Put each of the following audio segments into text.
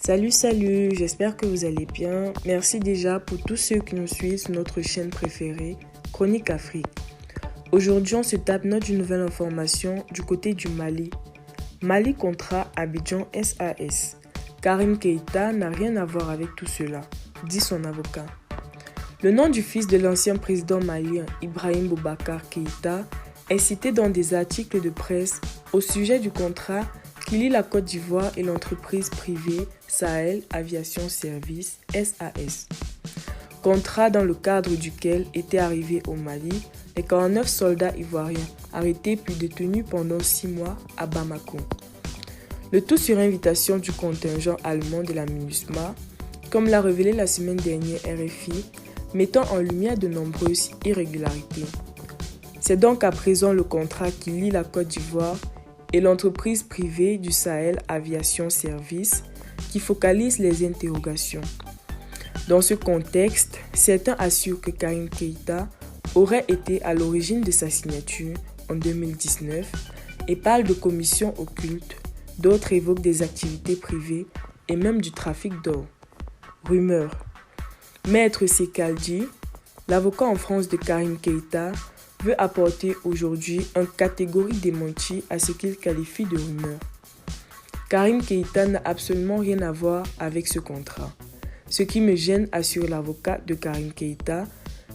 Salut, j'espère que vous allez bien. Merci déjà pour tous ceux qui nous suivent sur notre chaîne préférée, Chronique Afrique. Aujourd'hui, on se tape note d'une nouvelle information du côté du Mali. Mali contre Abidjan SAS. Karim Keïta n'a rien à voir avec tout cela, dit son avocat. Le nom du fils de l'ancien président malien Ibrahim Boubacar Keïta est cité dans des articles de presse au sujet du contrat qui lie la Côte d'Ivoire et l'entreprise privée Sahel Aviation Services SAS. Contrat dans le cadre duquel étaient arrivés au Mali les 49 soldats ivoiriens arrêtés puis détenus pendant 6 mois à Bamako. Le tout sur invitation du contingent allemand de la MINUSMA, comme l'a révélé la semaine dernière RFI, mettant en lumière de nombreuses irrégularités. C'est donc à présent le contrat qui lie la Côte d'Ivoire et l'entreprise privée du Sahel Aviation Services qui focalise les interrogations. Dans ce contexte, certains assurent que Karim Keïta aurait été à l'origine de sa signature en 2019 et parlent de commissions occultes, d'autres évoquent des activités privées et même du trafic d'or. Rumeur. Maître Sekaldi, l'avocat en France de Karim Keïta, veut apporter aujourd'hui un catégorique démenti à ce qu'il qualifie de rumeur. Karim Keïta n'a absolument rien à voir avec ce contrat. Ce qui me gêne, assure l'avocat de Karim Keïta,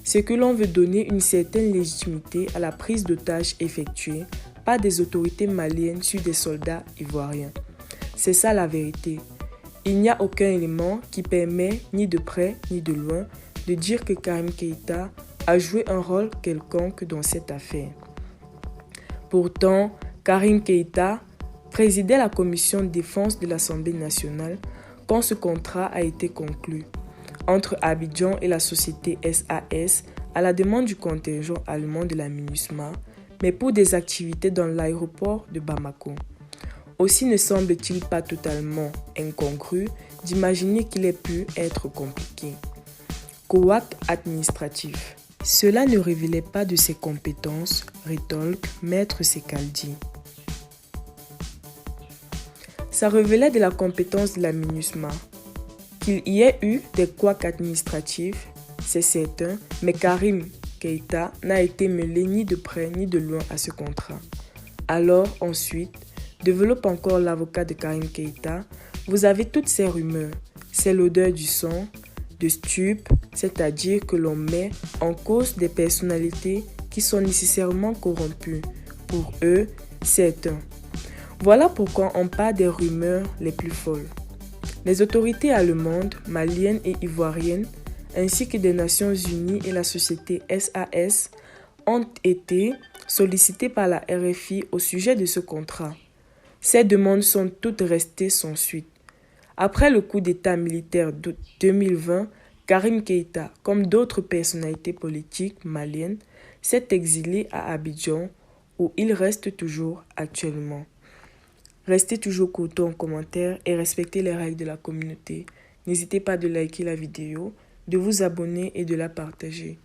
c'est que l'on veut donner une certaine légitimité à la prise d'otages effectuée par des autorités maliennes sur des soldats ivoiriens. C'est ça la vérité. Il n'y a aucun élément qui permet, ni de près ni de loin, de dire que Karim Keïta a joué un rôle quelconque dans cette affaire. Pourtant, Karim Keïta présidait la commission de défense de l'Assemblée nationale quand ce contrat a été conclu entre Abidjan et la société SAS à la demande du contingent allemand de la MINUSMA, mais pour des activités dans l'aéroport de Bamako. Aussi ne semble-t-il pas totalement incongru d'imaginer qu'il ait pu être compliqué. Couac administratif. Cela ne révélait pas de ses compétences, rétorque Maître Sekaldi. Ça révélait de la compétence de la MINUSMA. Qu'il y ait eu des couacs administratifs, c'est certain, mais Karim Keïta n'a été mêlé ni de près ni de loin à ce contrat. Alors, ensuite, développe encore l'avocat de Karim Keïta, vous avez toutes ces rumeurs, c'est l'odeur du sang, de stupes, c'est-à-dire que l'on met en cause des personnalités qui sont nécessairement corrompues. Pour eux, certains. Voilà pourquoi on parle des rumeurs les plus folles. Les autorités allemandes, maliennes et ivoiriennes, ainsi que des Nations Unies et la société SAS, ont été sollicitées par la RFI au sujet de ce contrat. Ces demandes sont toutes restées sans suite. Après le coup d'État militaire de 2020, Karim Keïta, comme d'autres personnalités politiques maliennes, s'est exilé à Abidjan, où il reste toujours actuellement. Restez toujours courtois en commentaire et respectez les règles de la communauté. N'hésitez pas de liker la vidéo, de vous abonner et de la partager.